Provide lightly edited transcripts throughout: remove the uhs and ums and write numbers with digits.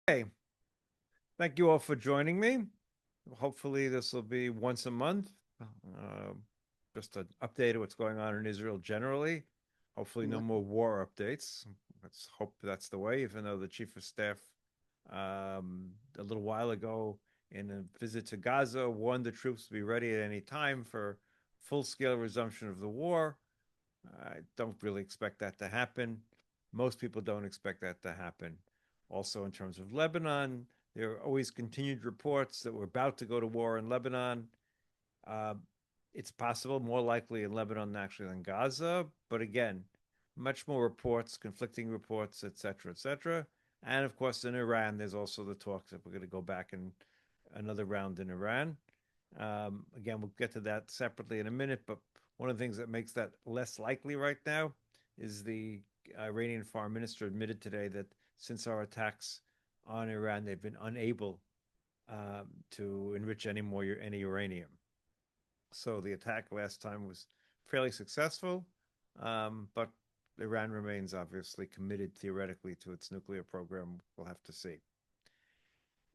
Hey, thank you all for joining me. Hopefully, this will be once a month. Uh, just an update of what's going on in Israel generally. Hopefully, no Right. more war updates. Let's hope that's the way, even though the chief of staff a little while ago in a visit to Gaza warned the troops to be ready at any time for full-scale resumption of the war. I don't really expect that to happen. Most people don't expect that to happen. Also, in terms of Lebanon, there are always continued reports that we're about to go to war in Lebanon. Uh, it's possible, more likely in Lebanon actually than Gaza, but again, much more reports, conflicting reports, et cetera, et cetera. And of course, in Iran, there's also the talks that we're going to go back in another round in Iran. Again, we'll get to that separately in a minute, but one of the things that makes that less likely right now is the Iranian foreign minister admitted today that since our attacks on Iran, they've been unable to enrich any uranium. So the attack last time was fairly successful, but Iran remains obviously committed theoretically to its nuclear program. We'll have to see.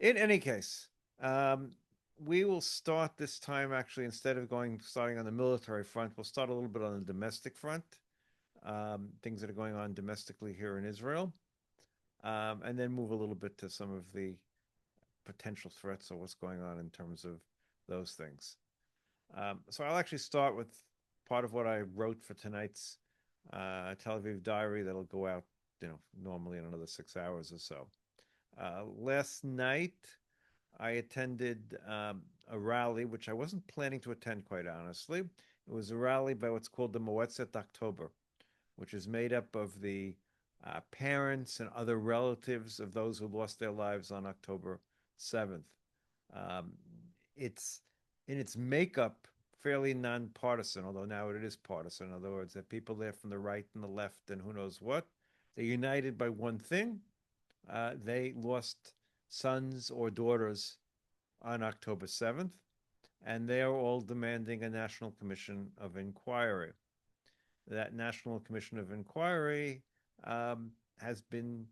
In any case, um, we will start this time actually instead of going starting on the military front, we'll start a little bit on the domestic front, things that are going on domestically here in Israel, and then move a little bit to some of the potential threats or what's going on in terms of those things. So I'll actually start with part of what I wrote for tonight's Tel Aviv diary that'll go out, normally in another 6 hours or so. Last night, I attended a rally, which I wasn't planning to attend, quite honestly. It was a rally by what's called the Moetzet October, which is made up of the parents and other relatives of those who lost their lives on October 7th. Um, it's in its makeup fairly nonpartisan, although now it is partisan. In other words, there are people there from the right and the left and who knows what. They're united by one thing. They lost sons or daughters on October 7th, and they are all demanding a national commission of inquiry. That national commission of inquiry has been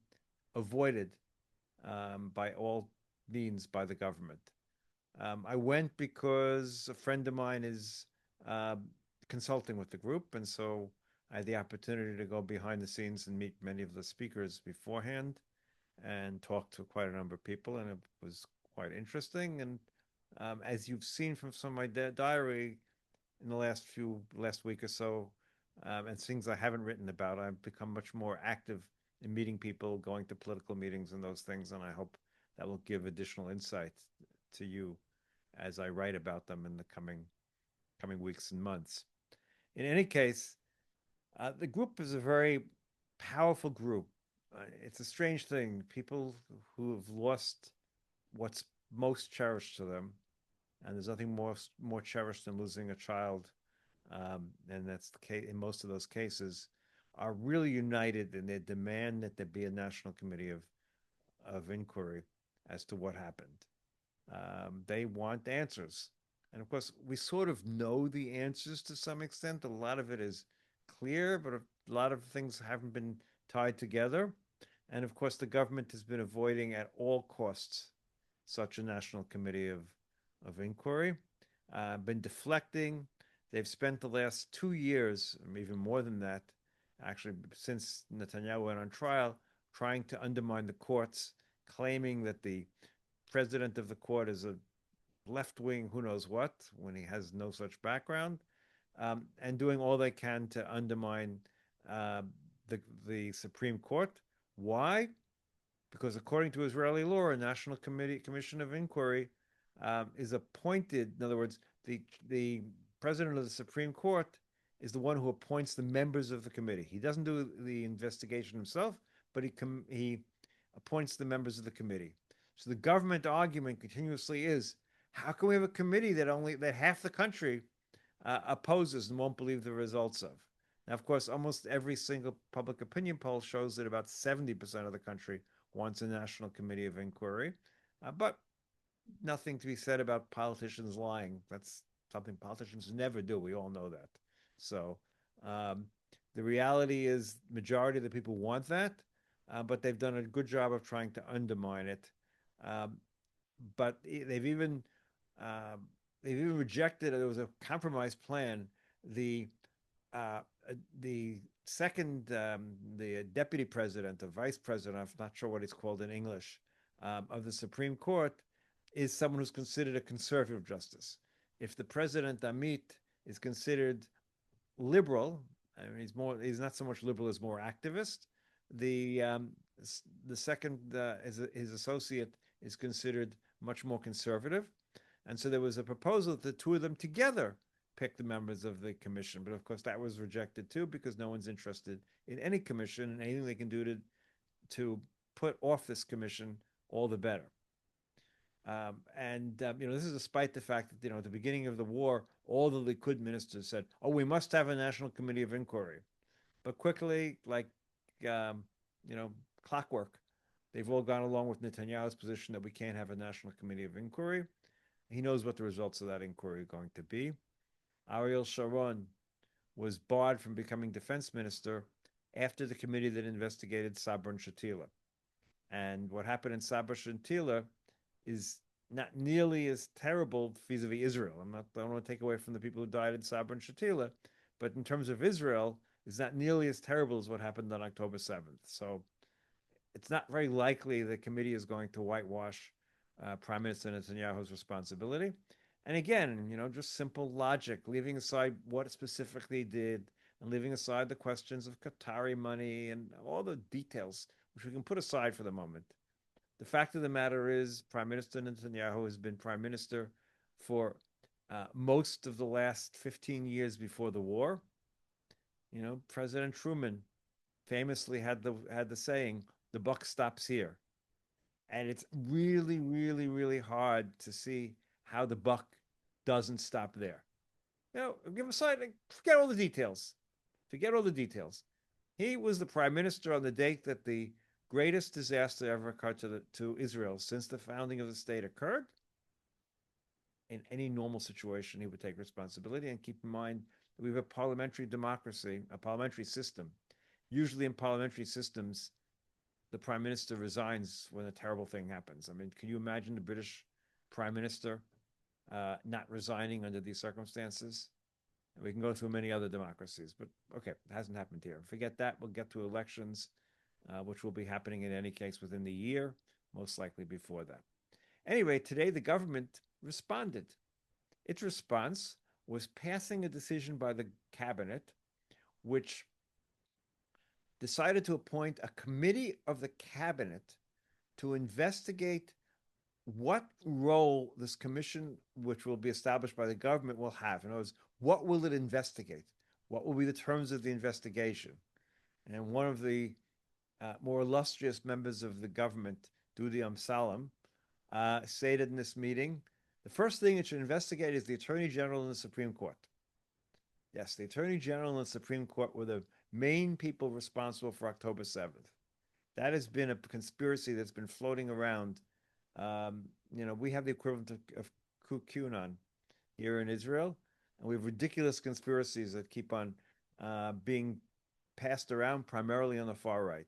avoided by all means by the government. I went because a friend of mine is uh, consulting with the group, and so I had the opportunity to go behind the scenes and meet many of the speakers beforehand and talk to quite a number of people, and it was quite interesting. And as you've seen from some of my diary in the last week or so, and things I haven't written about, I've become much more active in meeting people, going to political meetings, and those things. And I hope that will give additional insight to you as I write about them in the coming weeks and months. In any case, the group is a very powerful group. It's a strange thing. People who have lost what's most cherished to them, and there's nothing more cherished than losing a child, and that's the case in most of those cases, are really united in their demand that there be a national committee of inquiry as to what happened. They want answers. And of course, we sort of know the answers to some extent. A lot of it is clear, but a lot of things haven't been tied together. And of course, the government has been avoiding at all costs such a national committee of inquiry, been deflecting. They've spent the last 2 years, even more than that, actually, since Netanyahu went on trial, trying to undermine the courts, claiming that the president of the court is a left wing, who knows what, when he has no such background, and doing all they can to undermine uh, the Supreme Court. Why? Because according to Israeli law, a national commission of inquiry is appointed. In other words, the president of the Supreme Court is the one who appoints the members of the committee. He doesn't do the investigation himself, but he appoints the members of the committee. So the government argument continuously is, how can we have a committee that half the country opposes and won't believe the results of? Now, of course, almost every single public opinion poll shows that about 70% of the country wants a national committee of inquiry, but nothing to be said about politicians lying. That's something politicians never do. We all know that. So um, the reality is, majority of the people want that. but they've done a good job of trying to undermine it. Um, but uh, they've even rejected. There was a compromise plan. The uh, the second, the deputy president, the vice president, I'm not sure what it's called in English, of the Supreme Court, is someone who's considered a conservative justice. If the president Amit is considered liberal, I mean, he's not so much liberal as more activist. The um, the second, his associate, is considered much more conservative, and so there was a proposal that the two of them together pick the members of the commission. But of course, that was rejected too because no one's interested in any commission, and anything they can do to put off this commission, all the better. This is despite the fact that at the beginning of the war, all the Likud ministers said, "Oh, we must have a national committee of inquiry," but quickly, like um, you know, clockwork, they've all gone along with Netanyahu's position that we can't have a national committee of inquiry. He knows what the results of that inquiry are going to be. Ariel Sharon was barred from becoming defense minister after the committee that investigated Sabra and Shatila. And what happened in Sabra and Shatila is not nearly as terrible vis-a-vis Israel. I don't want to take away from the people who died in Sabra and Shatila, but in terms of Israel, it's not nearly as terrible as what happened on October 7th. So it's not very likely the committee is going to whitewash Prime Minister Netanyahu's responsibility. And again, just simple logic, leaving aside what it specifically did and leaving aside the questions of Qatari money and all the details, which we can put aside for the moment. The fact of the matter is, Prime Minister Netanyahu has been prime minister for most of the last 15 years before the war. President Truman famously had the saying, "The buck stops here," and it's really, really, really hard to see how the buck doesn't stop there. Give aside, forget all the details. Forget all the details. He was the prime minister on the date that the greatest disaster ever occurred to Israel since the founding of the state occurred. In any normal situation, he would take responsibility. And keep in mind that we have a parliamentary democracy, a parliamentary system. Usually in parliamentary systems, the prime minister resigns when a terrible thing happens. I mean, can you imagine the British prime minister not resigning under these circumstances? We can go through many other democracies, but okay, it hasn't happened here. Forget that. We'll get to elections, which will be happening in any case within the year, most likely before that. Anyway, today the government responded. Its response was passing a decision by the cabinet, which decided to appoint a committee of the cabinet to investigate what role this commission, which will be established by the government, will have. In other words, what will it investigate? What will be the terms of the investigation? And one of the more illustrious members of the government, Dudi Amsalam, stated in this meeting, the first thing it should investigate is the Attorney General and the Supreme Court. Yes, the Attorney General and the Supreme Court were the main people responsible for October 7th. That has been a conspiracy that's been floating around. We have the equivalent of QAnon here in Israel, and we have ridiculous conspiracies that keep on being passed around primarily on the far right.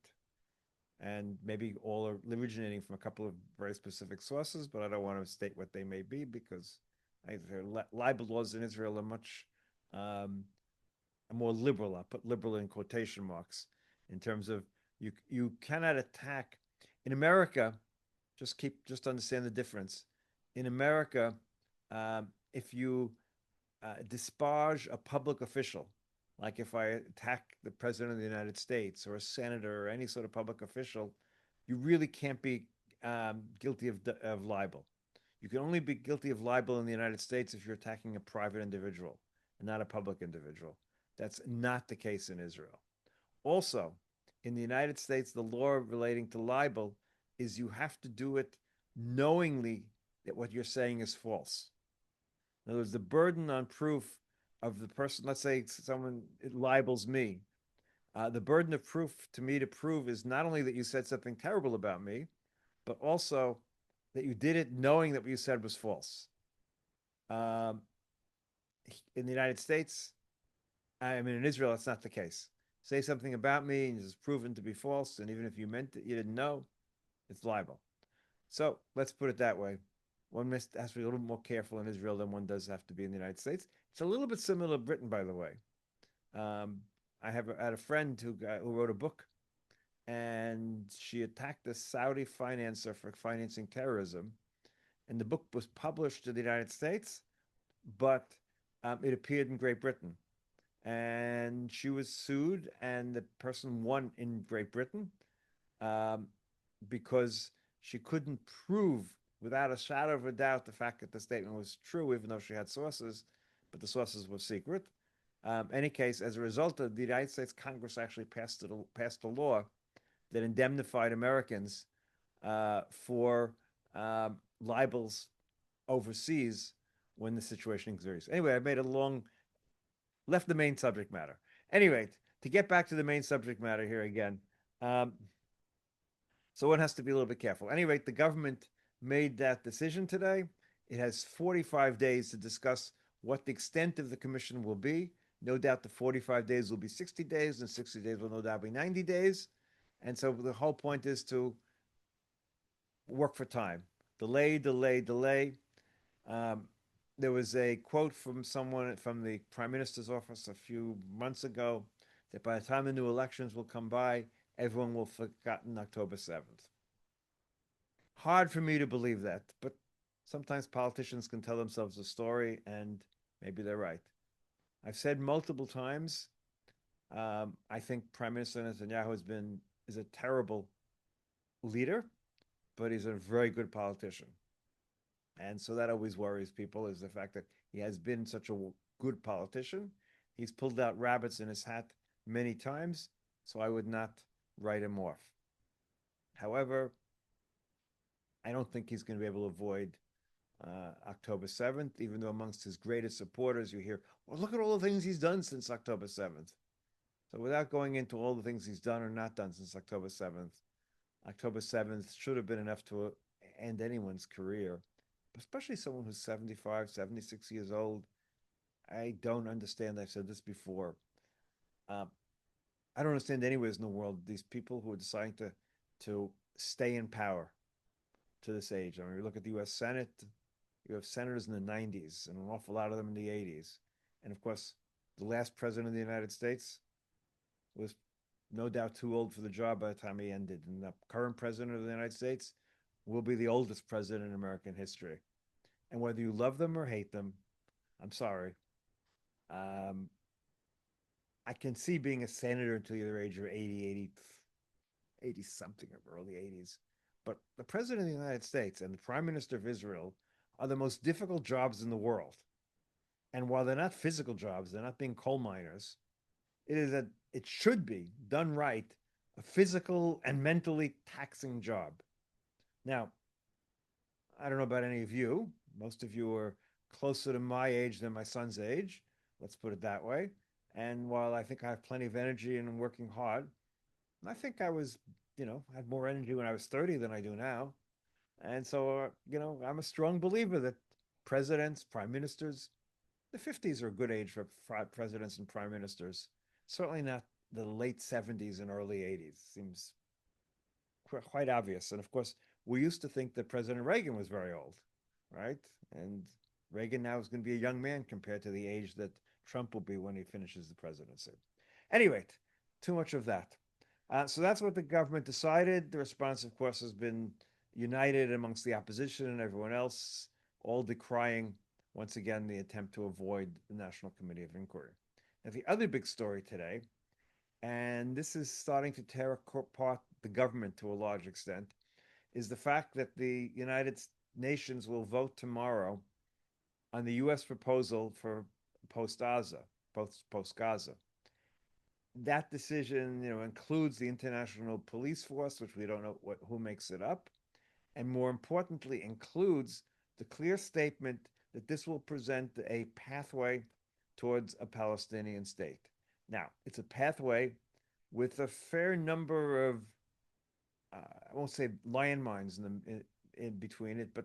And maybe all are originating from a couple of very specific sources, but I don't want to state what they may be because libel laws in Israel are much more liberal. I'll put liberal in quotation marks in terms of you cannot attack in America. Just understand the difference. In America, if you disparage a public official, like if I attack the president of the United States or a senator or any sort of public official, you really can't be guilty of libel. You can only be guilty of libel in the United States if you're attacking a private individual and not a public individual. That's not the case in Israel. Also, in the United States, the law relating to libel is you have to do it knowingly that what you're saying is false. In other words, the burden on proof of the person, let's say someone libels me, the burden of proof to me to prove is not only that you said something terrible about me, but also that you did it knowing that what you said was false. In the United States, I mean, in Israel, it's not the case. say something about me and it's proven to be false, and even if you meant it, you didn't know, it's libel. So let's put it that way. One has to be a little more careful in Israel than one does have to be in the United States. It's a little bit similar to Britain, by the way. Um, had a friend who wrote a book, and she attacked a Saudi financer for financing terrorism. And the book was published in the United States, but it appeared in Great Britain. And she was sued, and the person won in Great Britain um, because she couldn't prove without a shadow of a doubt the fact that the statement was true, even though she had sources, but the sources were secret. Any case, as a result of the United States Congress actually passed a law that indemnified Americans for libels overseas when the situation exists. Anyway, I made a long left the main subject matter. Anyway, to get back to the main subject matter here again, um, so one has to be a little bit careful. Anyway, the government made that decision today. It has 45 days to discuss what the extent of the commission will be. No doubt the 45 days will be 60 days, and 60 days will no doubt be 90 days. And so the whole point is to work for time. Delay, delay, delay. Um, there was a quote from someone from the prime minister's office a few months ago that by the time the new elections will come by, everyone will have forgotten October 7th. Hard for me to believe that, but sometimes politicians can tell themselves a story, and maybe they're right. I've said multiple times, I think Prime Minister Netanyahu is a terrible leader, but he's a very good politician. And so that always worries people is the fact that he has been such a good politician. He's pulled out rabbits in his hat many times, so I would not write him off. However, I don't think he's going to be able to avoid October 7th, even though amongst his greatest supporters you hear, well, look at all the things he's done since October 7th. So without going into all the things he's done or not done since October 7th should have been enough to end anyone's career, especially someone who's 75, 76 years old. I don't understand. I've said this before. Uh, I don't understand anywhere in the world these people who are deciding to stay in power to this age. I mean, you look at the U.S. Senate, you have senators in the 90s and an awful lot of them in the 80s. And of course, the last president of the United States was no doubt too old for the job by the time he ended. And the current president of the United States will be the oldest president in American history. And whether you love them or hate them, I'm sorry. Um, I can see being a senator until you're the age of 80 something or early 80s. But the president of the United States and the prime minister of Israel are the most difficult jobs in the world. And while they're not physical jobs, they're not being coal miners. It should be done right, a physical and mentally taxing job. Now, I don't know about any of you. Most of you are closer to my age than my son's age. Let's put it that way. And while I think I have plenty of energy and I'm working hard, I think I was, had more energy when I was 30 than I do now. And so, I'm a strong believer that presidents, prime ministers, the 50s are a good age for presidents and prime ministers. Certainly not the late 70s and early 80s. Seems quite obvious. And of course, we used to think that President Reagan was very old, right? And Reagan now is going to be a young man compared to the age that Trump will be when he finishes the presidency. Anyway, too much of that. So that's what the government decided. The response, of course, has been united amongst the opposition and everyone else, all decrying, once again, the attempt to avoid the National Committee of Inquiry. Now, the other big story today, and this is starting to tear apart the government to a large extent, is the fact that the United Nations will vote tomorrow on the U.S. proposal for post-Gaza, post-Gaza. That decision, includes the international police force, which we don't know who makes it up, and more importantly, includes the clear statement that this will present a pathway towards a Palestinian state. Now, it's a pathway with a fair number of, I won't say landmines in between it, but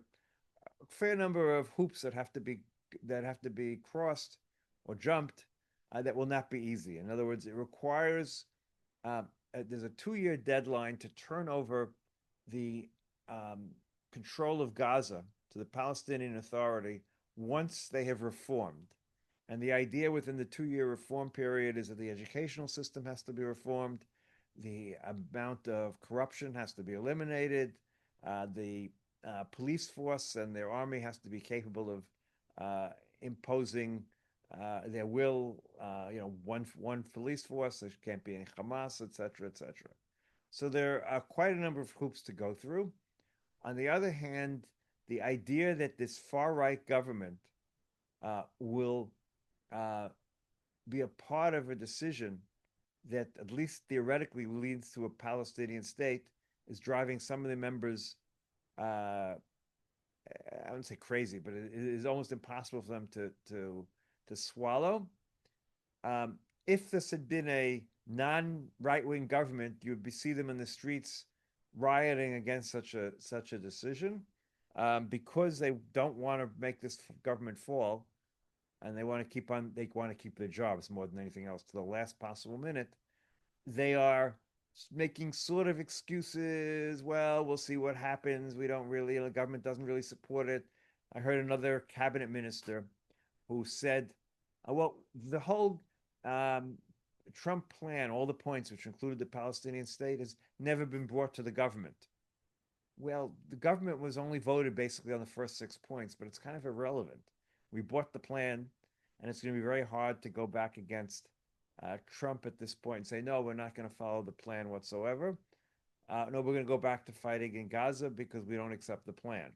a fair number of hoops that have to be crossed or jumped that will not be easy. In other words, it requires there's a 2 year deadline to turn over the um, control of Gaza to the Palestinian Authority once they have reformed. And the idea within the 2 year reform period is that the educational system has to be reformed, the amount of corruption has to be eliminated, the police force and their army has to be capable of imposing their will. One police force. There can't be any Hamas, etc., etc. So there are quite a number of hoops to go through. On the other hand, the idea that this far right government will uh, be a part of a decision that at least theoretically leads to a Palestinian state is driving some of the members, I wouldn't say crazy, but it is almost impossible for them to swallow. If this had been a non-right wing government, you would see them in the streets rioting against such a decision, because they don't want to make this government fall, and they want to keep their jobs more than anything else to the last possible minute. They are making sort of excuses. Well, we'll see what happens. We don't really, the government doesn't really support it. I heard another cabinet minister who said, well, the whole Trump plan, all the points, which included the Palestinian state, has never been brought to the government. Well, the government was only voted basically on the first 6 points, but it's kind of irrelevant. We bought the plan, and it's going to be very hard to go back against Trump at this point and say, no, we're not going to follow the plan whatsoever. No, we're going to go back to fighting in Gaza because we don't accept the plan.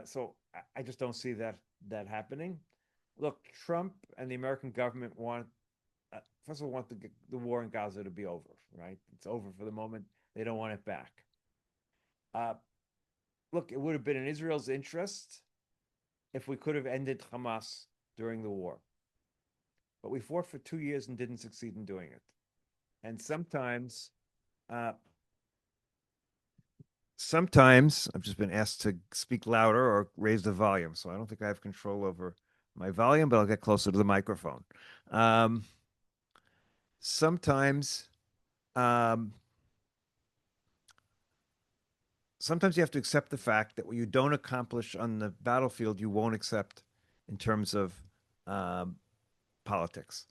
So I just don't see that happening. Look, Trump and the American government first of all, want the war in Gaza to be over, right? It's over for the moment. They don't want it back. Uh, Look, it would have been in Israel's interest if we could have ended Hamas during the war. But we fought for 2 years and didn't succeed in doing it. And uh, sometimes I've just been asked to speak louder or raise the volume. So I don't think I have control over my volume, but I'll get closer to the microphone. Um, sometimes, um, sometimes you have to accept the fact that what you don't accomplish on the battlefield, you won't accept in terms of um, politics.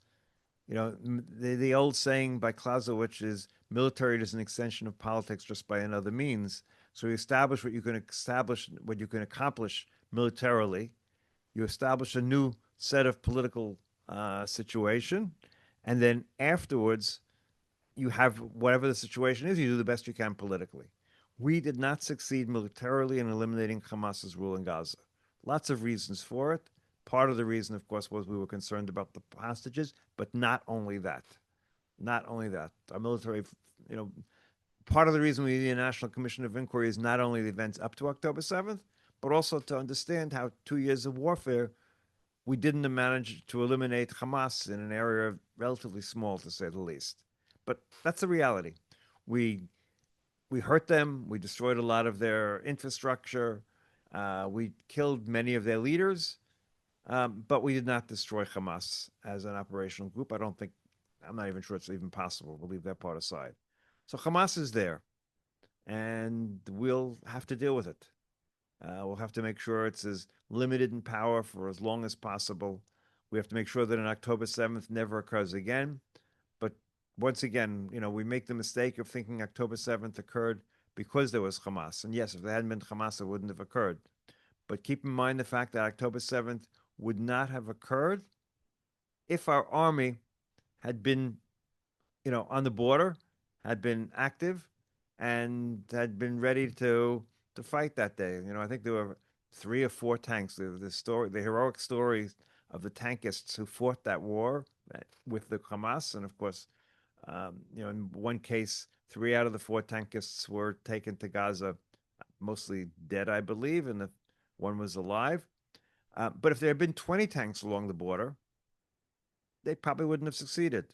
The old saying by Clausewitz is military is an extension of politics just by another means. So you establish what you can accomplish militarily. You establish a new set of political situation, and then afterwards, you have whatever the situation is. You do the best you can politically. We did not succeed militarily in eliminating Hamas's rule in Gaza. Lots of reasons for it. Part of the reason, of course, was we were concerned about the hostages, but not only that. Not only that. Our military, you know, part of the reason we need a National Commission of Inquiry is not only the events up to October 7th, but also to understand how 2 years of warfare, we didn't manage to eliminate Hamas in an area relatively small, to say the least. But that's the reality. We we hurt them. We destroyed a lot of their infrastructure. We killed many of their leaders, but we did not destroy Hamas as an operational group. I'm not even sure it's even possible. We'll leave that part aside. So Hamas is there, and we'll have to deal with it. We'll have to make sure it's as limited in power for as long as possible. We have to make sure that an October 7th never occurs again. But once again, we make the mistake of thinking October 7th occurred because there was Hamas. And yes, if there hadn't been Hamas, it wouldn't have occurred. But keep in mind the fact that October 7th would not have occurred if our army had been, on the border, had been active, and had been ready to fight that day. I think there were 3 or 4 tanks. The heroic story of the tankists who fought that war with the Hamas, and of course, in one case, 3 out of the 4 tankists were taken to Gaza, mostly dead, I believe, and the one was alive. But if there had been 20 tanks along the border, they probably wouldn't have succeeded.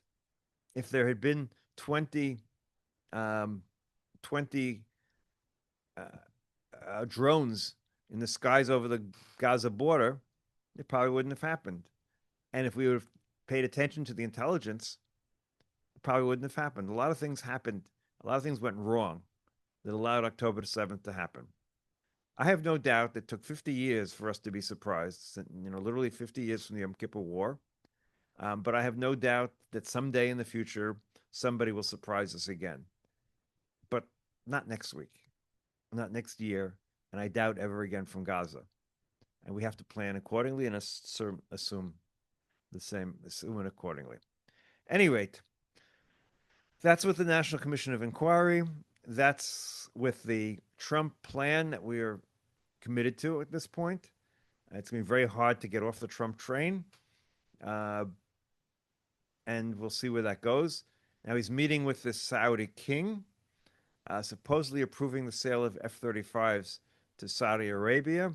If there had been 20, um, 20 drones in the skies over the Gaza border, it probably wouldn't have happened. And if we would have paid attention to the intelligence, probably wouldn't have happened. A lot of things happened. A lot of things went wrong that allowed October 7th to happen. I have no doubt it took 50 years for us to be surprised, literally 50 years from the Yom Kippur War. But I have no doubt that someday in the future, somebody will surprise us again. But not next week, not next year, and I doubt ever again from Gaza. And we have to plan accordingly and assume the same, assume it accordingly. Any rate, that's with the National Commission of Inquiry. That's with the Trump plan that we are committed to at this point. It's going to be very hard to get off the Trump train, uh, and we'll see where that goes. Now he's meeting with the Saudi king, supposedly approving the sale of F-35s to Saudi Arabia.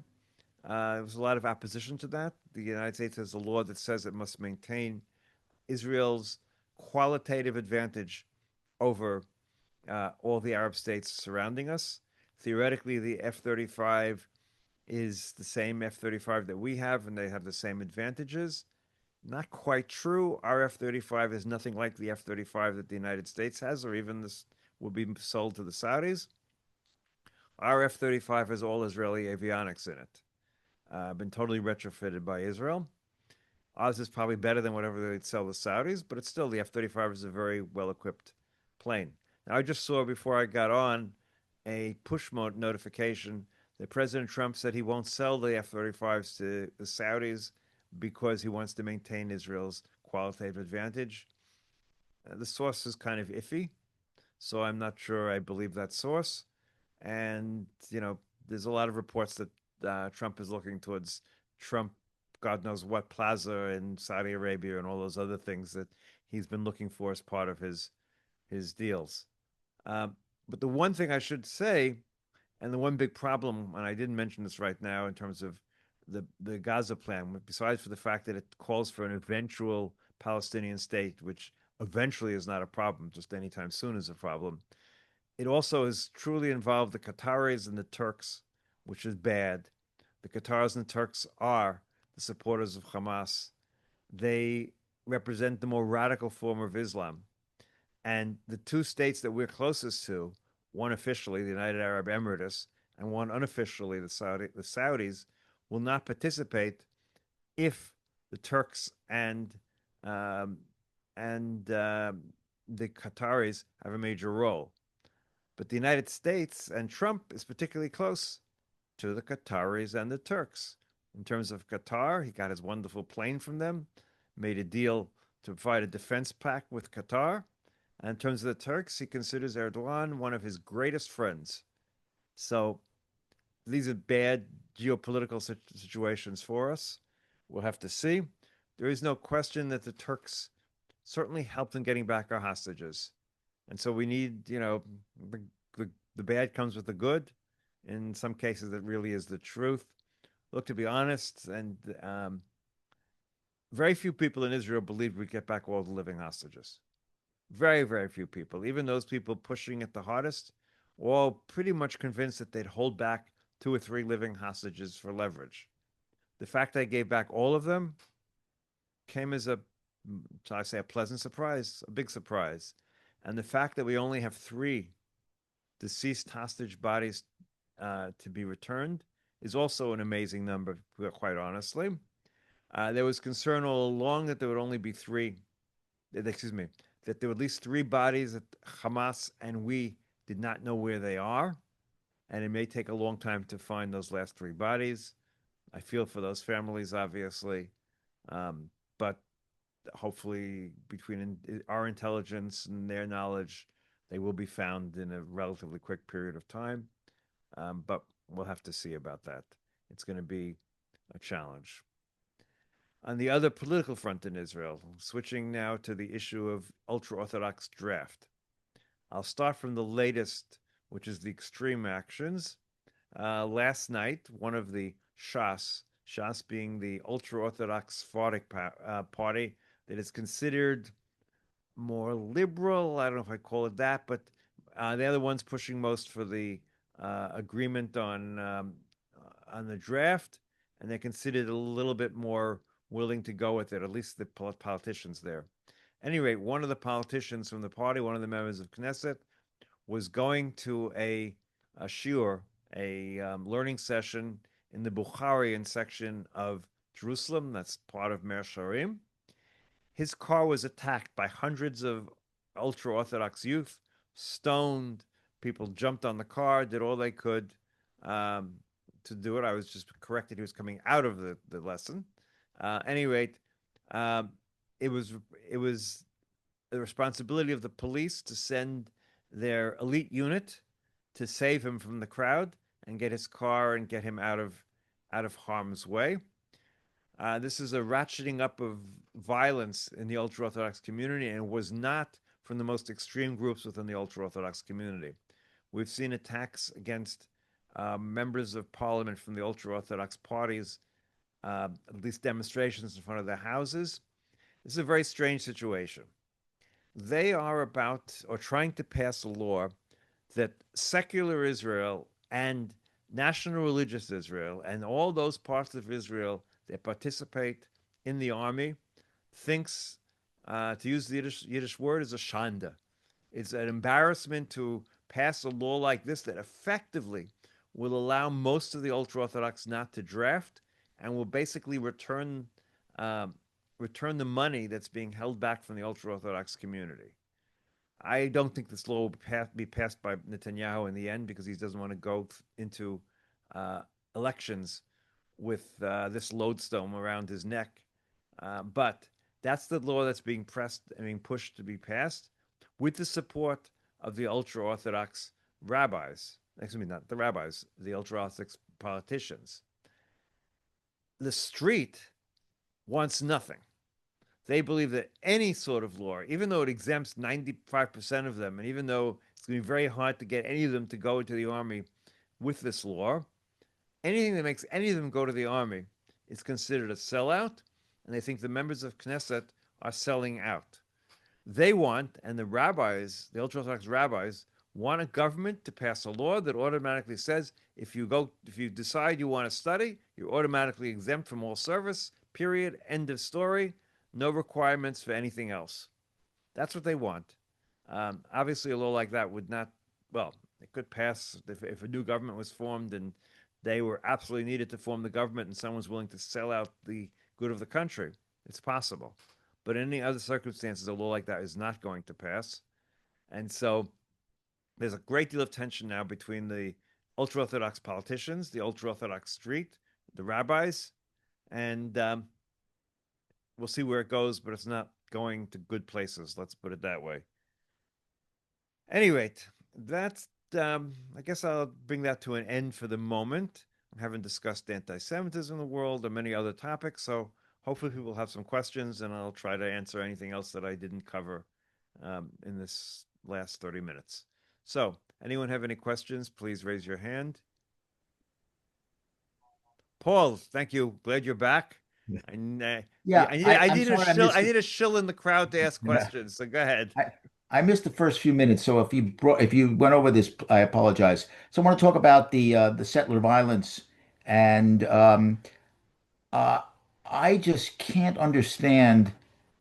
There was a lot of opposition to that. The United States has a law that says it must maintain Israel's qualitative advantage over all the Arab states surrounding us. Theoretically, the F-35 is the same F-35 that we have, and they have the same advantages. Not quite true. Our F-35 is nothing like the F-35 that the United States has, or even this will be sold to the Saudis. Our F-35 has all Israeli avionics in it. Been totally retrofitted by Israel. Ours is probably better than whatever they'd sell the Saudis, but it's still the F-35 is a very well-equipped plane. Now, I just saw before I got on a push notification that President Trump said he won't sell the F-35s to the Saudis because he wants to maintain Israel's qualitative advantage. The source is kind of iffy, so I'm not sure I believe that source. And, there's a lot of reports that Trump is looking towards Trump, God knows what plaza in Saudi Arabia and all those other things that he's been looking for as part of his deals. But the one thing I should say, and the one big problem, and I didn't mention this right now in terms of the Gaza plan, besides for the fact that it calls for an eventual Palestinian state, which eventually is not a problem, just anytime soon is a problem. It also has truly involved the Qataris and the Turks, which is bad. The Qataris and the Turks are the supporters of Hamas. They represent the more radical form of Islam. And the two states that we're closest to, one officially, the United Arab Emirates, and one unofficially, the Saudis, will not participate if the Turks um, and the Qataris have a major role. But the United States and Trump is particularly close to the Qataris and the Turks. In terms of Qatar, he got his wonderful plane from them, made a deal to provide a defense pact with Qatar. And in terms of the Turks, he considers Erdogan one of his greatest friends. So these are bad geopolitical situations for us. We'll have to see. There is no question that the Turks certainly helped in getting back our hostages. And so we need, the bad comes with the good. In some cases, that really is the truth. Look, to be honest, and very few people in Israel believe we get back all the living hostages. Very, very few people. Even those people pushing it the hardest, all pretty much convinced that they'd hold back 2 or 3 living hostages for leverage. The fact they gave back all of them came as shall I say, a pleasant surprise, a big surprise. And the fact that we only have 3 deceased hostage bodies to be returned is also an amazing number, quite honestly. There was concern all along that there would only be 3, excuse me, that there were at least 3 bodies that Hamas and we did not know where they are. And it may take a long time to find those last 3 bodies. I feel for those families, obviously. But hopefully, between our intelligence and their knowledge, they will be found in a relatively quick period of time. But we'll have to see about that. It's going to be a challenge. On the other political front in Israel, switching now to the issue of ultra-orthodox draft. I'll start from the latest, which is the extreme actions. Last night, one of the Shas being the ultra-orthodox Sephardic party that is considered more liberal. I don't know if I call it that, but they're the ones pushing most for the agreement on the draft, and they're considered a little bit more willing to go with it, at least the politicians there. any rate, one of the politicians from the party, one of the members of Knesset, was going to a shiur, a learning session in the Bukharian section of Jerusalem. That's part of Mer Sharim. His car was attacked by hundreds of ultra-Orthodox youth, stoned. People jumped on the car, did all they could um, to do it. I was just corrected. He was coming out of the lesson. Any rate, um, it was it was the responsibility of the police to send their elite unit to save him from the crowd and get his car and get him out of harm's way. This is a ratcheting up of violence in the ultra Orthodox community and was not from the most extreme groups within the ultra Orthodox community. We've seen attacks against members of parliament from the ultra Orthodox parties, at least demonstrations in front of their houses. This is a very strange situation. They are about or trying to pass a law that secular Israel and national religious Israel and all those parts of Israel that participate in the army thinks, to use the Yiddish word, is a shanda. It's an embarrassment to pass a law like this that effectively will allow most of the ultra Orthodox not to draft and will basically return the money that's being held back from the ultra Orthodox community. I don't think this law will be passed by Netanyahu in the end because he doesn't want to go into elections with this lodestone around his neck. But that's the law that's being pressed and being pushed to be passed with the support of the ultra Orthodox rabbis. Excuse me, not the rabbis, the ultra Orthodox politicians. The street wants nothing. They believe that any sort of law, even though it exempts 95% of them, and even though it's going to be very hard to get any of them to go into the army with this law, anything that makes any of them go to the army is considered a sellout, and they think the members of Knesset are selling out. They want, and the rabbis, the ultra-Orthodox rabbis, want a government to pass a law that automatically says if you decide you want to study, you're automatically exempt from all service, period, end of story, no requirements for anything else. That's what they want. Obviously, a law like that would not, well, it could pass if a new government was formed and they were absolutely needed to form the government and someone's willing to sell out the good of the country. It's possible. But in any other circumstances, a law like that is not going to pass. And so there's a great deal of tension now between the ultra Orthodox politicians, the ultra Orthodox street, the rabbis, and we'll see where it goes, but it's not going to good places. Let's put it that way. Any rate, that's, I guess I'll bring that to an end for the moment. I haven't discussed anti-Semitism in the world or many other topics, so hopefully people have some questions and I'll try to answer anything else that I didn't cover in this last 30 minutes. So, anyone have any questions, please raise your hand. Paul, thank you. Glad you're back. And Yeah, I'm sorry I I missed it. need a shill in the crowd to ask Yeah, questions. So go ahead. I, I missed the first few minutes. So if you went over this, I apologize. So I want to talk about the settler violence, and uh, I just can't understand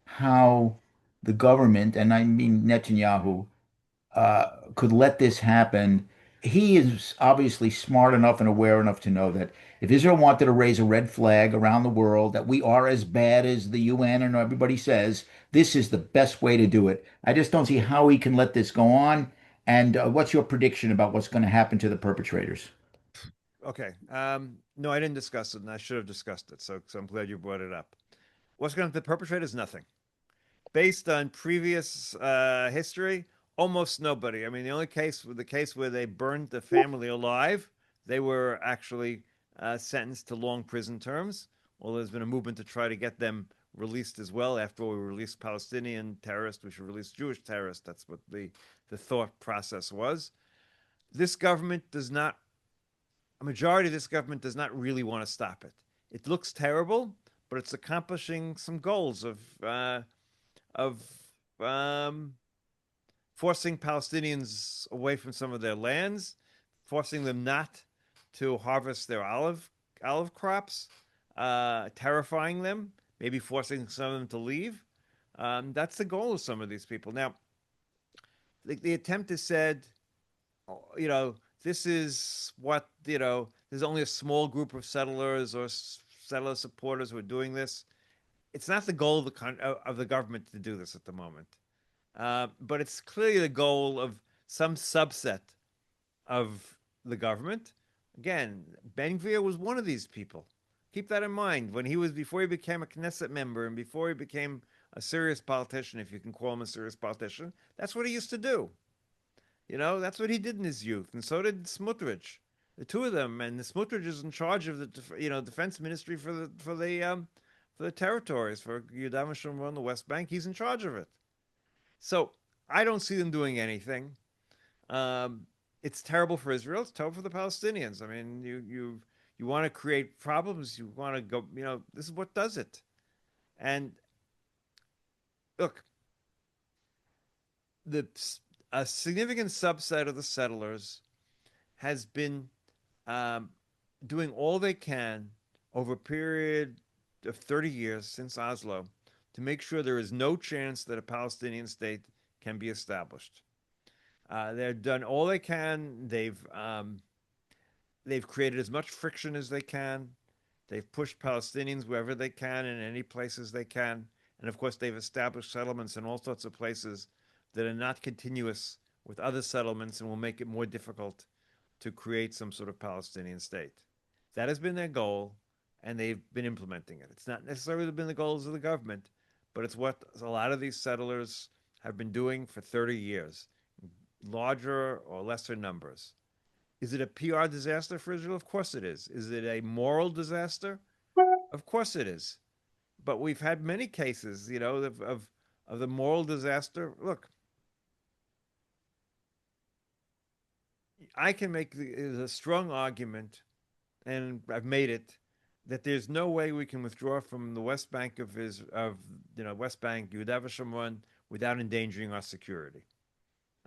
how the government, and I mean Netanyahu, could let this happen. He is obviously smart enough and aware enough to know that if Israel wanted to raise a red flag around the world, that we are as bad as the UN and everybody says, this is the best way to do it. I just don't see how he can let this go on. And what's your prediction about what's going to happen to the perpetrators? Okay. No, I didn't discuss it, and I should have discussed it. So I'm glad you brought it up. What's going to the perpetrators? Nothing. Based on previous history, almost nobody. I mean, the case where they burned the family alive, they were actually sentenced to long prison terms. Well, there's been a movement to try to get them released as well. After all, we released Palestinian terrorists, we should release Jewish terrorists. That's what the thought process was. This government does not. A majority of this government does not really want to stop it. It looks terrible, but it's accomplishing some goals of um, forcing Palestinians away from some of their lands, forcing them not to harvest their olive crops, terrifying them, maybe forcing some of them to leave. That's the goal of some of these people. Now, the attempt is said, oh, this is what, there's only a small group of settlers or settler supporters who are doing this. It's not the goal of of the government to do this at the moment. But it's clearly the goal of some subset of the government. Again, Ben Gvir was one of these people. Keep that in mind. Before he became a Knesset member and before he became a serious politician, if you can call him a serious politician, that's what he used to do. That's what he did in his youth, and so did Smutrich. The two of them, and the Smutrich is in charge of the defense ministry for the territories for Yudav and Shomron, the West Bank. He's in charge of it. So I don't see them doing anything. Um, it's terrible for Israel. It's terrible for the Palestinians. I mean, you want to create problems. You want to go. This is what does it. And look, the a significant subset of the settlers has been um, doing all they can over a period of 30 years since Oslo to make sure there is no chance that a Palestinian state can be established. They've done all they can. They've created as much friction as they can. They've pushed Palestinians wherever they can in any places they can. And of course, they've established settlements in all sorts of places that are not continuous with other settlements and will make it more difficult to create some sort of Palestinian state. That has been their goal, and they've been implementing it. It's not necessarily been the goals of the government, but it's what a lot of these settlers have been doing for 30 years, larger or lesser numbers. Is it a PR disaster for Israel? Of course it is. Is it a moral disaster? Of course it is. But we've had many cases, of the moral disaster. Look, I can make a strong argument, and I've made it, that there's no way we can withdraw from the West Bank West Bank, Yehuda v'Shomron, without endangering our security.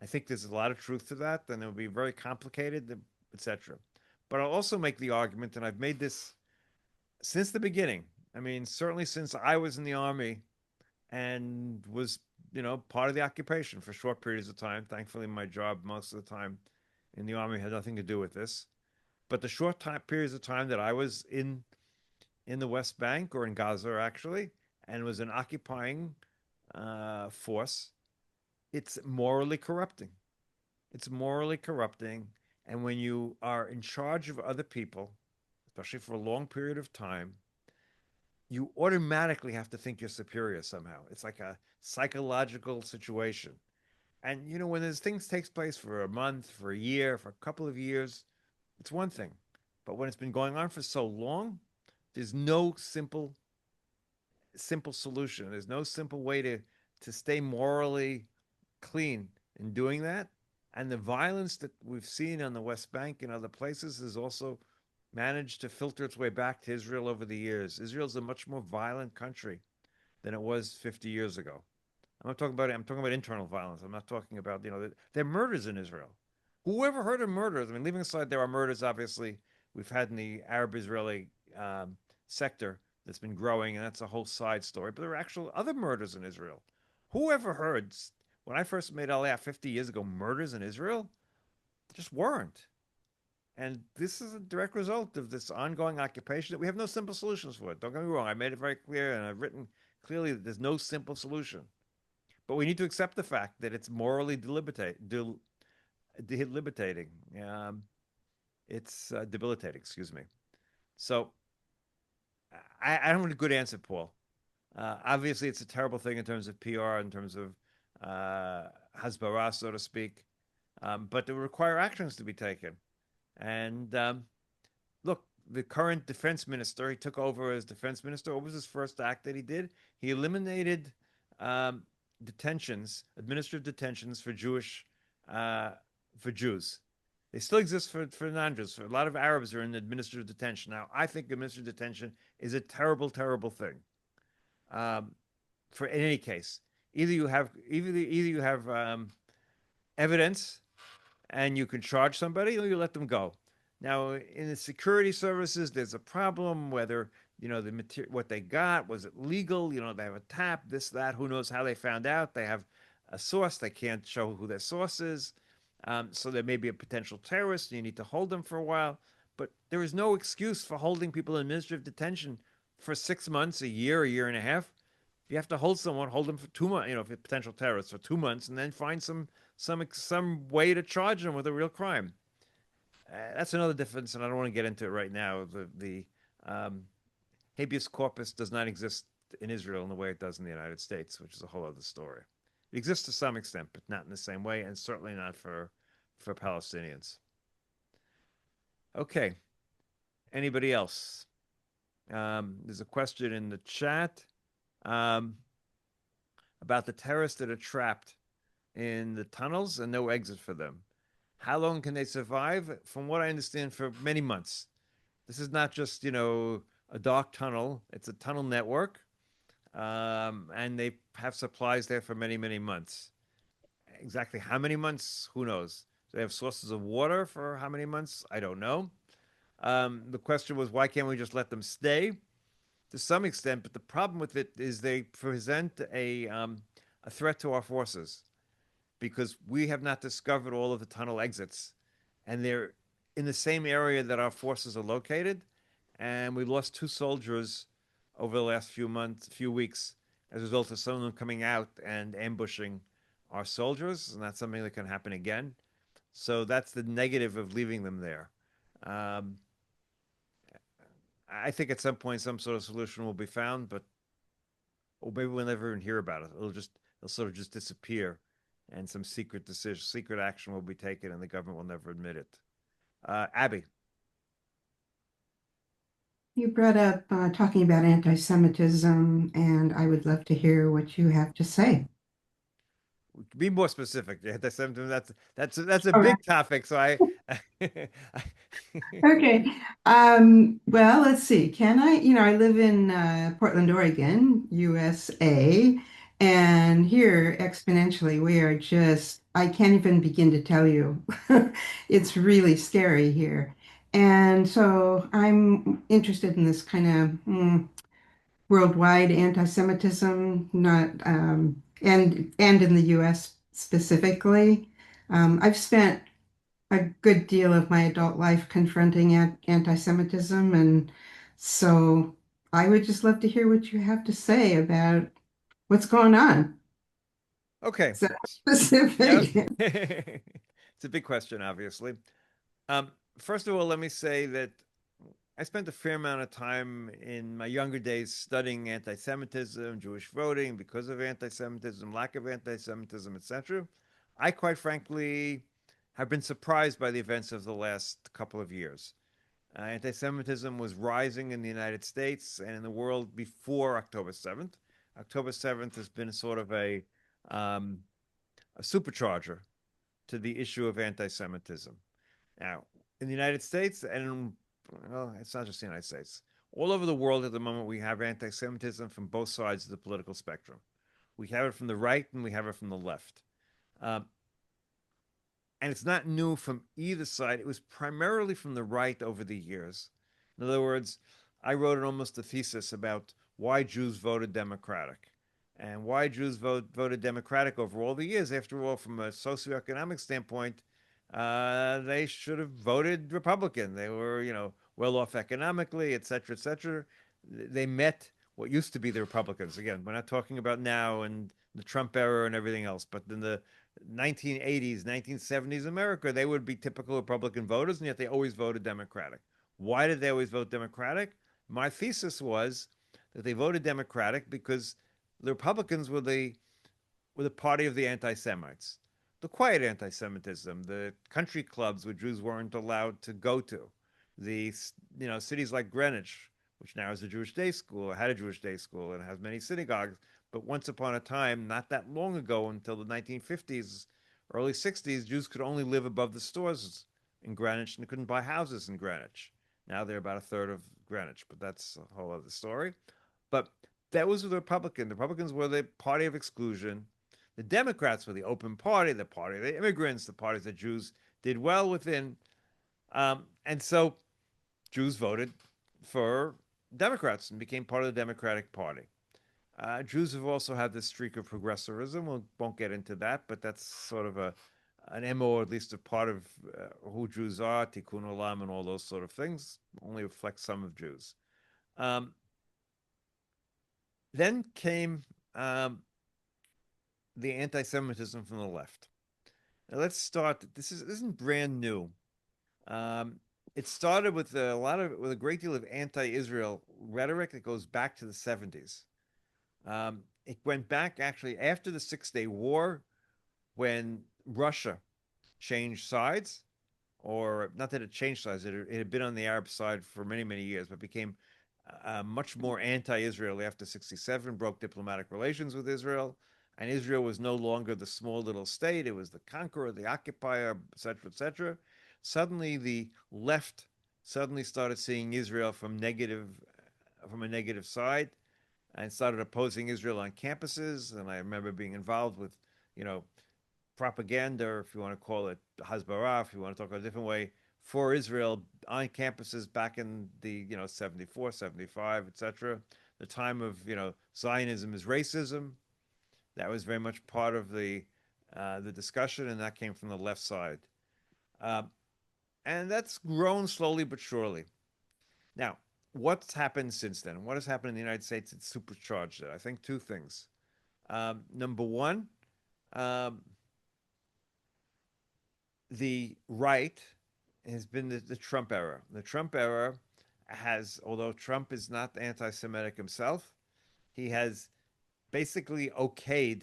I think there's a lot of truth to that, and it'll be very complicated, etc. But I'll also make the argument, and I've made this since the beginning. I mean, certainly since I was in the army and was, part of the occupation for short periods of time. Thankfully, my job most of the time in the army had nothing to do with this. But the short periods of time that I was in the West Bank or in Gaza, actually, and was an occupying force, it's morally corrupting. It's morally corrupting. And when you are in charge of other people, especially for a long period of time, you automatically have to think you're superior somehow. It's like a psychological situation. And when these things takes place for a month, for a year, for a couple of years, it's one thing. But when it's been going on for so long, there's no simple solution. There's no simple way to stay morally clean in doing that. And the violence that we've seen on the West Bank and other places has also managed to filter its way back to Israel over the years. Israel's a much more violent country than it was 50 years ago. I'm talking about internal violence. I'm not talking about, there are murders in Israel. Whoever heard of murders? I mean, leaving aside there are murders, obviously, we've had in the Arab Israeli sector that's been growing, and that's a whole side story. But there are actual other murders in Israel. Whoever heard, when I first made Aliyah 50 years ago, murders in Israel? There just weren't. And this is a direct result of this ongoing occupation that we have no simple solutions for it. Don't get me wrong. I made it very clear, and I've written clearly that there's no simple solution. But we need to accept the fact that it's morally debilitating. It's debilitating, excuse me. So I don't have a good answer, Paul. Obviously, it's a terrible thing in terms of PR, in terms of hasbara, so to speak. But it will require actions to be taken. And look, the current defense minister, he took over as defense minister. What was his first act that he did? He eliminated um, administrative detentions uh, for Jews. They still exist for non-Jews. For a lot of Arabs are in administrative detention. Now, I think administrative detention is a terrible, terrible thing. Um, for in any case, either you have evidence and you can charge somebody or you let them go. Now, in the security services, there's a problem whether the material, what they got, was it legal? They have a tap, this, that. Who knows how they found out? They have a source. They can't show who their source is. So there may be a potential terrorist. And you need to hold them for a while. But there is no excuse for holding people in administrative detention for 6 months, a year and a half. If you have to hold someone, hold them for 2 months. If a potential terrorist for 2 months, and then find some way to charge them with a real crime. That's another difference, and I don't want to get into it right now. The habeas corpus does not exist in Israel in the way it does in the United States, which is a whole other story. It exists to some extent, but not in the same way, and certainly not for Palestinians. Okay. Anybody else? There's a question in the chat um, about the terrorists that are trapped in the tunnels and no exit for them. How long can they survive? From what I understand, for many months. This is not just, a dark tunnel. It's a tunnel network. And they have supplies there for many, many months. Exactly how many months? Who knows? They have sources of water for how many months? I don't know. The question was, why can't we just let them stay? To some extent, but the problem with it is they present a threat to our forces because we have not discovered all of the tunnel exits, and they're in the same area that our forces are located. And we lost 2 soldiers over the last few weeks, as a result of some of them coming out and ambushing our soldiers, and that's something that can happen again. So that's the negative of leaving them there. Um, I think at some point some sort of solution will be found, but or maybe we'll never even hear about it. It'll sort of just disappear, and some secret action will be taken, and the government will never admit it. Abby. You brought up talking about anti-Semitism, and I would love to hear what you have to say. Be more specific. Yeah, that's a All right. big topic. So I Okay. Well, let's see. I live in Portland, Oregon, USA, and here exponentially, we are I can't even begin to tell you. It's really scary here. And so I'm interested in this kind of worldwide anti-Semitism, not and in the U.S. specifically. I've spent a good deal of my adult life confronting anti-Semitism, and so I would just love to hear what you have to say about what's going on. okay. Is that Yeah, specific? it's a big question, obviously. Um, First of all, let me say that I spent a fair amount of time in my younger days studying anti-Semitism, Jewish voting because of anti-Semitism, lack of anti-Semitism, etc. I quite frankly have been surprised by the events of the last couple of years. Anti-Semitism was rising in the United States and in the world before October 7th. October 7th has been sort of um, a supercharger to the issue of anti-Semitism. Now, in the United States, and well, it's not just the United States, all over the world at the moment, we have anti Semitism from both sides of the political spectrum. We have it from the right and we have it from the left. Um, and it's not new from either side. It was primarily from the right over the years. In other words, I wrote almost a thesis about why Jews voted Democratic and why Jews voted Democratic over all the years. After all, from a socioeconomic standpoint, they should have voted Republican. They were, well off economically, et cetera, et cetera. They met what used to be the Republicans. Again, we're not talking about now and the Trump era and everything else, but in the 1980s, 1970s America, they would be typical Republican voters, and yet they always voted Democratic. Why did they always vote Democratic? My thesis was that they voted Democratic because the Republicans were the party of the anti-Semites, the quiet anti-Semitism, the country clubs where Jews weren't allowed to go to, the cities like Greenwich, which now is a Jewish day school, had a Jewish day school, and has many synagogues. But once upon a time, not that long ago, until the 1950s, early 60s, Jews could only live above the stores in Greenwich and couldn't buy houses in Greenwich. Now they're about a third of Greenwich, but that's a whole other story. But that was the Republican. The Republicans were the party of exclusion. The Democrats were the open party, the party of the immigrants, the parties that Jews did well within. And so Jews voted for Democrats and became part of the Democratic Party. Jews have also had this streak of progressivism. We won't get into that, but that's sort of an MO, or at least a part of who Jews are, tikkun olam, and all those sort of things. Only reflects some of Jews. Um, then came the anti-Semitism from the left. Now let's start. This isn't brand new. Um, it started with a great deal of anti-Israel rhetoric that goes back to the 70s. It went back actually after the Six-Day War when Russia changed sides, or not that it changed sides, it had been on the Arab side for many, many years, but became much more anti-Israel after 67, broke diplomatic relations with Israel, and Israel was no longer the small little state. It was the conqueror, the occupier, etc., etc. Suddenly, the left suddenly started seeing Israel from a negative side, and started opposing Israel on campuses. And I remember being involved with, you know, propaganda, if you want to call it hasbara, if you want to talk a different way, for Israel on campuses back in the 74, 75, etc. The time of Zionism is racism. That was very much part of the discussion, and that came from the left side. Uh, and that's grown slowly but surely. Now, what's happened since then? What has happened in the United States? It's supercharged it. I think two things. Number one, um, the right has been the Trump era. The Trump era has, although Trump is not anti Semitic himself, he has basically okayed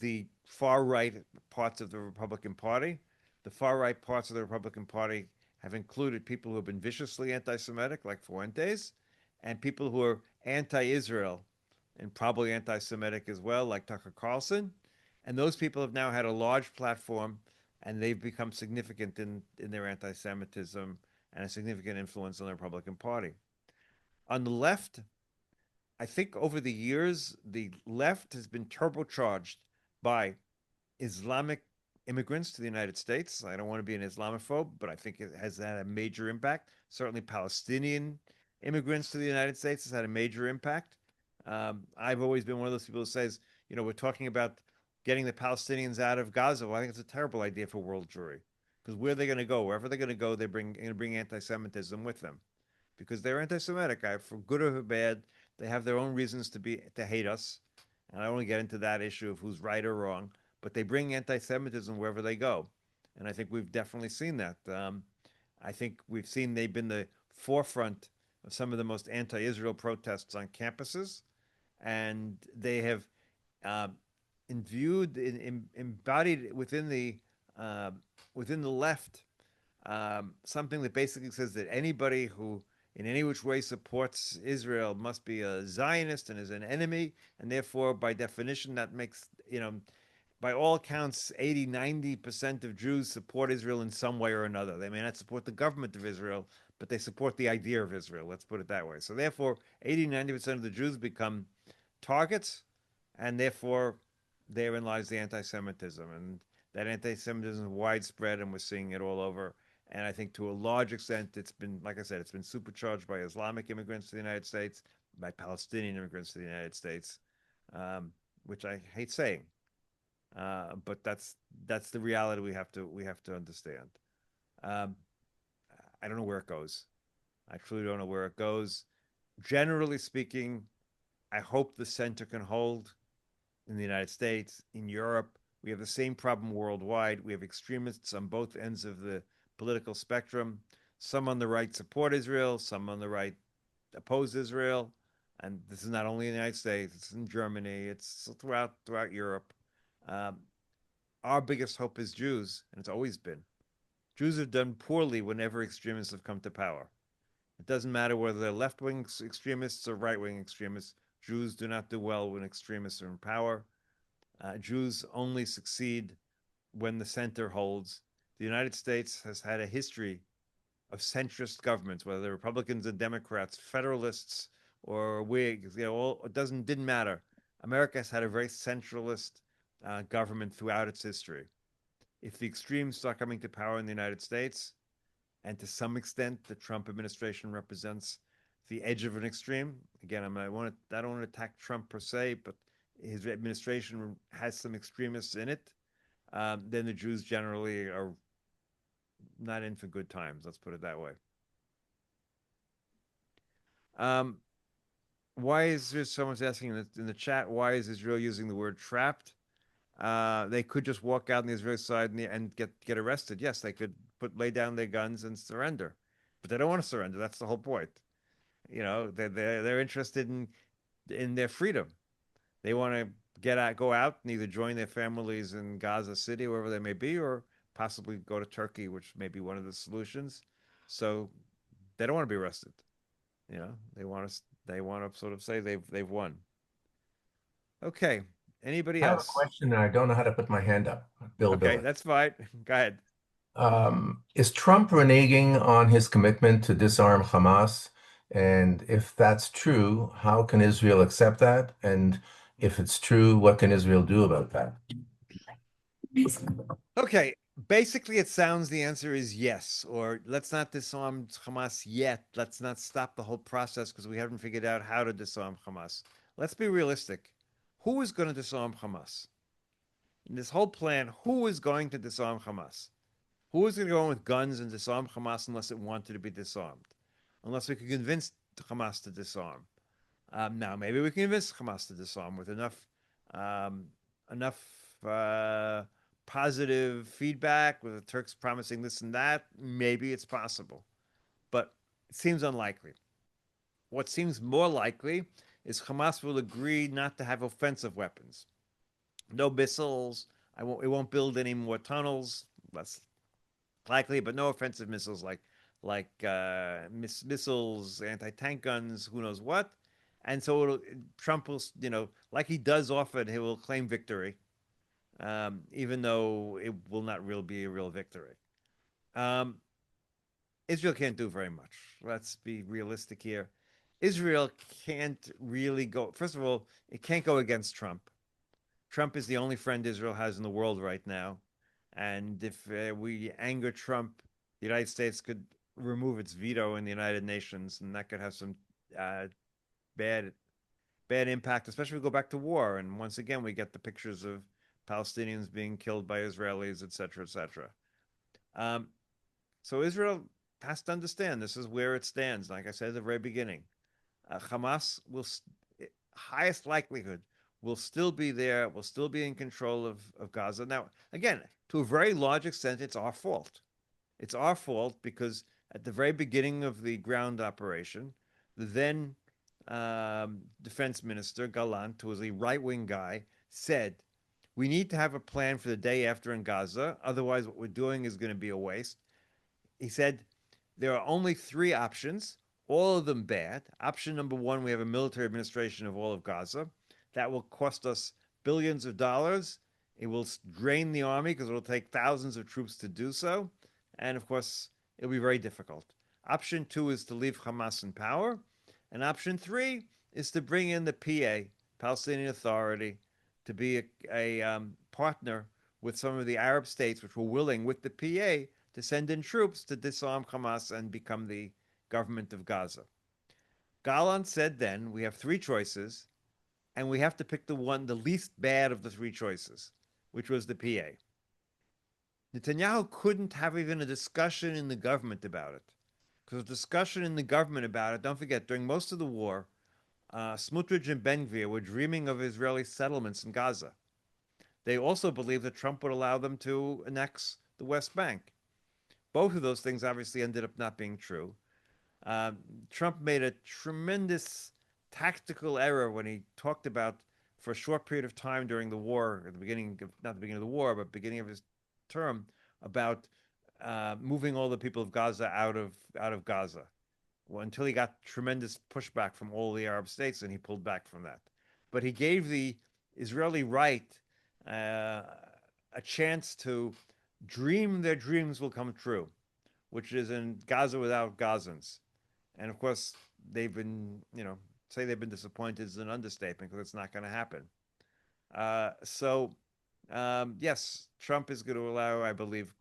the far right parts of the Republican Party. The far right parts of the Republican Party have included people who have been viciously anti Semitic, like Fuentes, and people who are anti Israel and probably anti Semitic as well, like Tucker Carlson. And those people have now had a large platform, and they've become significant in their anti Semitism and a significant influence on the Republican Party. On the left, I think over the years, the left has been turbocharged by Islamic immigrants to the United States. I don't want to be an Islamophobe, but I think it has had a major impact. Certainly, Palestinian immigrants to the United States has had a major impact. I've always been one of those people who says, we're talking about getting the Palestinians out of Gaza. Well, I think it's a terrible idea for world Jewry, because where are they going to go? Wherever they're going to go, they're going to bring anti-Semitism with them, because they're anti-Semitic. For good or for bad, they have their own reasons to hate us, and I don't want to get into that issue of who's right or wrong. But they bring anti-Semitism wherever they go, and I think we've definitely seen that. I think we've seen they've been the forefront of some of the most anti-Israel protests on campuses, and they have uh, embodied uh, within the left something that basically says that anybody who in any which way supports Israel must be a Zionist and is an enemy, and therefore, by definition, that makes, by all accounts, 80, 90% of Jews support Israel in some way or another. They may not support the government of Israel, but they support the idea of Israel. Let's put it that way. So therefore, 80, 90% of the Jews become targets, and therefore, therein lies the anti-Semitism. And that anti-Semitism is widespread, and we're seeing it all over. And I think to a large extent, it's been, like I said, it's been supercharged by Islamic immigrants to the United States, by Palestinian immigrants to the United States, which I hate saying, but that's the reality we have to understand. Um, I don't know where it goes. I truly don't know where it goes. Generally speaking, I hope the center can hold in the United States, in Europe. We have the same problem worldwide. We have extremists on both ends of the political spectrum. Some on the right support Israel, some on the right oppose Israel. And this is not only in the United States, it's in Germany, it's throughout Europe. Um, our biggest hope is Jews, and it's always been. Jews have done poorly whenever extremists have come to power. It doesn't matter whether they're left wing extremists or right wing extremists. Jews do not do well when extremists are in power. Jews only succeed when the center holds. The United States has had a history of centrist governments, whether they're Republicans and Democrats, Federalists or Whigs. It didn't matter. America has had a very centralist government throughout its history. If the extremes start coming to power in the United States, and to some extent the Trump administration represents the edge of an extreme. Again, I don't want to attack Trump per se, but his administration has some extremists in it. Then the Jews generally are not in for good times. Let's put it that way. Um, why is there someone's asking in the chat? Why is Israel using the word trapped? They could just walk out on the Israeli side and get arrested. Yes, they could lay down their guns and surrender, but they don't want to surrender. That's the whole point. You know, they're interested in their freedom. They want to go out and either join their families in Gaza City, wherever they may be, or possibly go to Turkey, which may be one of the solutions. So they don't want to be arrested. You know, they want to sort of say they've won. Okay. Anybody I have a else? question and I don't know how to put my hand up. Bill Okay, Billick. that's fine. Go ahead. Is Trump reneging on his commitment to disarm Hamas? And if that's true, how can Israel accept that? And if it's true, what can Israel do about that? Okay, basically, it sounds the answer is yes, or let's not disarm Hamas yet. Let's not stop the whole process because we haven't figured out how to disarm Hamas. Let's be realistic. Who is going to disarm Hamas? In this whole plan, who is going to disarm Hamas? Who is going to go in with guns and disarm Hamas unless it wanted to be disarmed? Unless we can convince Hamas to disarm. Now, maybe we can convince Hamas to disarm with um, enough positive feedback, with the Turks promising this and that. Maybe it's possible, but it seems unlikely. What seems more likely is Hamas will agree not to have offensive weapons, no missiles. It won't build any more tunnels. That's likely, but no offensive missiles like missiles, anti-tank guns, who knows what. And so Trump will, like he does often, he will claim victory, even though it will not really be a real victory. Um, Israel can't do very much. Let's be realistic here. Israel can't really go. First of all, it can't go against Trump. Trump is the only friend Israel has in the world right now. And if we anger Trump, the United States could remove its veto in the United Nations, and that could have some uh, bad bad impact, especially if we go back to war. And once again, we get the pictures of Palestinians being killed by Israelis, et cetera, et cetera. Um, so Israel has to understand this is where it stands. Like I said at the very beginning, Hamas will, highest likelihood, will still be there, will still be in control of Gaza. Now, again, to a very large extent, it's our fault. It's our fault because at the very beginning of the ground operation, the then defense minister, Gallant, who was a right wing guy, said, we need to have a plan for the day after in Gaza. Otherwise, what we're doing is going to be a waste. He said, there are only three options, all of them bad. Option number one, we have a military administration of all of Gaza. That will cost us billions of dollars. It will drain the army because it will take thousands of troops to do so. And of course, it'll be very difficult. Option two is to leave Hamas in power. And option three is to bring in the PA, Palestinian Authority, to be a partner with some of the Arab states which were willing, with the PA, to send in troops to disarm Hamas and become the government of Gaza. Gallant said then, we have three choices, and we have to pick the least bad of the three choices, which was the PA. Netanyahu couldn't have even a discussion in the government about it. Because a discussion in the government about it, don't forget, during most of the war, Smotrich and Ben Gvir were dreaming of Israeli settlements in Gaza. They also believed that Trump would allow them to annex the West Bank. Both of those things obviously ended up not being true. Trump made a tremendous tactical error when he talked about, for a short period of time during the war, at the beginning of, not the beginning of the war, but beginning of his term, about moving all the people of Gaza out of Gaza. Well, until he got tremendous pushback from all the Arab states, and he pulled back from that. But he gave the Israeli right uh, a chance to dream their dreams will come true, which is in Gaza without Gazans. And of course, they've been, say they've been disappointed is an understatement because it's not going to happen. Yes, Trump is going to allow, I believe,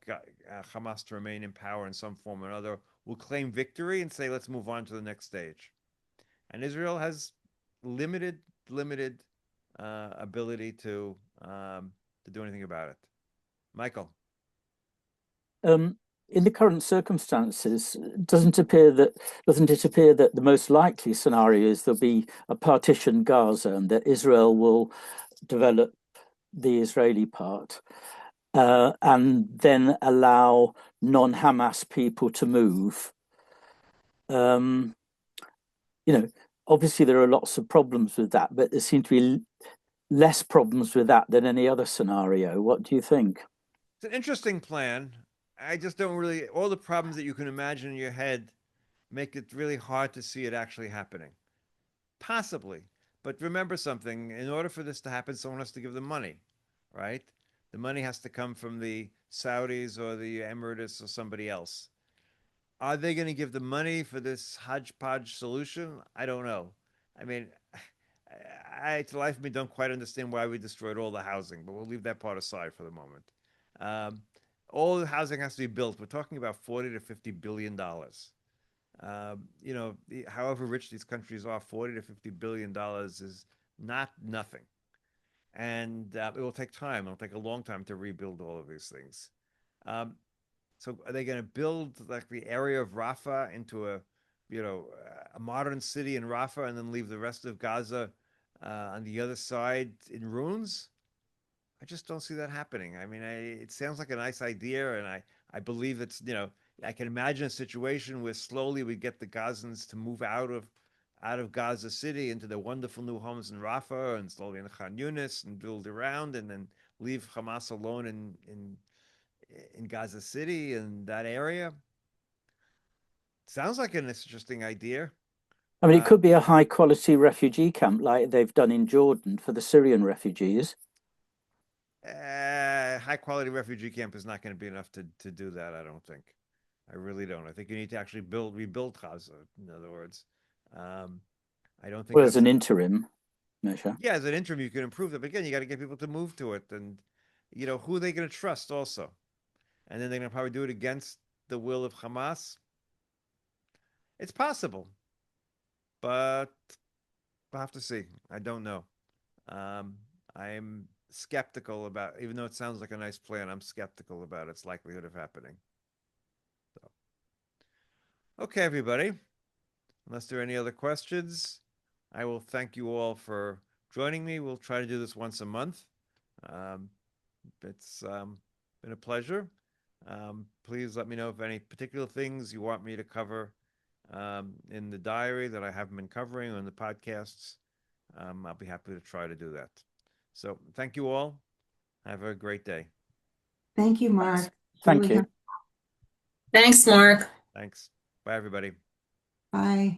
Hamas to remain in power in some form or another. Will claim victory and say, let's move on to the next stage. and Israel has limited ability to do anything about it. Michael. In the current circumstances, doesn't it appear that the most likely scenario is there'll be a partitioned Gaza and that Israel will develop the Israeli part and then allow non-Hamas people to move? Obviously there are lots of problems with that, but there seem to be less problems with that than any other scenario. What do you think? It's an interesting plan. I just don't really, all the problems that you can imagine in your head make it really hard to see it actually happening. Possibly. But remember something, in order for this to happen, someone has to give them money, right? The money has to come from the Saudis or the Emirates or somebody else. Are they going to give the money for this hodgepodge solution? I don't know. I mean, to life of me, don't quite understand why we destroyed all the housing, but we'll leave that part aside for the moment. All the housing has to be built. We're talking about 40 to 50 billion dollars. However rich these countries are, 40 to 50 billion dollars is not nothing, and it will take time. It'll take a long time to rebuild all of these things. So, are they going to build like the area of Rafah into a modern city in Rafah, and then leave the rest of Gaza on the other side in ruins? I just don't see that happening. I mean, it sounds like a nice idea, and I believe it's, I can imagine a situation where slowly we get the Gazans to move out of Gaza City into their wonderful new homes in Rafah and slowly in Khan Yunis and build around, and then leave Hamas alone in Gaza City and that area. Sounds like an interesting idea. I mean, it could be a high quality refugee camp like they've done in Jordan for the Syrian refugees. High quality refugee camp is not going to be enough to do that, I don't think. I really don't. I think you need to actually rebuild Gaza, in other words. I don't think Well, as an interim measure. Yeah, as an interim, you can improve that. But again, you got to get people to move to it. And, who are they going to trust also? And then they're going to probably do it against the will of Hamas. It's possible. But we'll have to see. I don't know. I'm skeptical about, even though it sounds like a nice plan, I'm skeptical about its likelihood of happening. So, okay, everybody. Unless there are any other questions, I will thank you all for joining me. We'll try to do this once a month. It's been a pleasure. Please let me know if any particular things you want me to cover in the diary that I haven't been covering on the podcasts. I'll be happy to try to do that. So thank you all. Have a great day. Thank you, Mark. Thank you. Thanks, Mark. Thanks. Bye, everybody. Bye.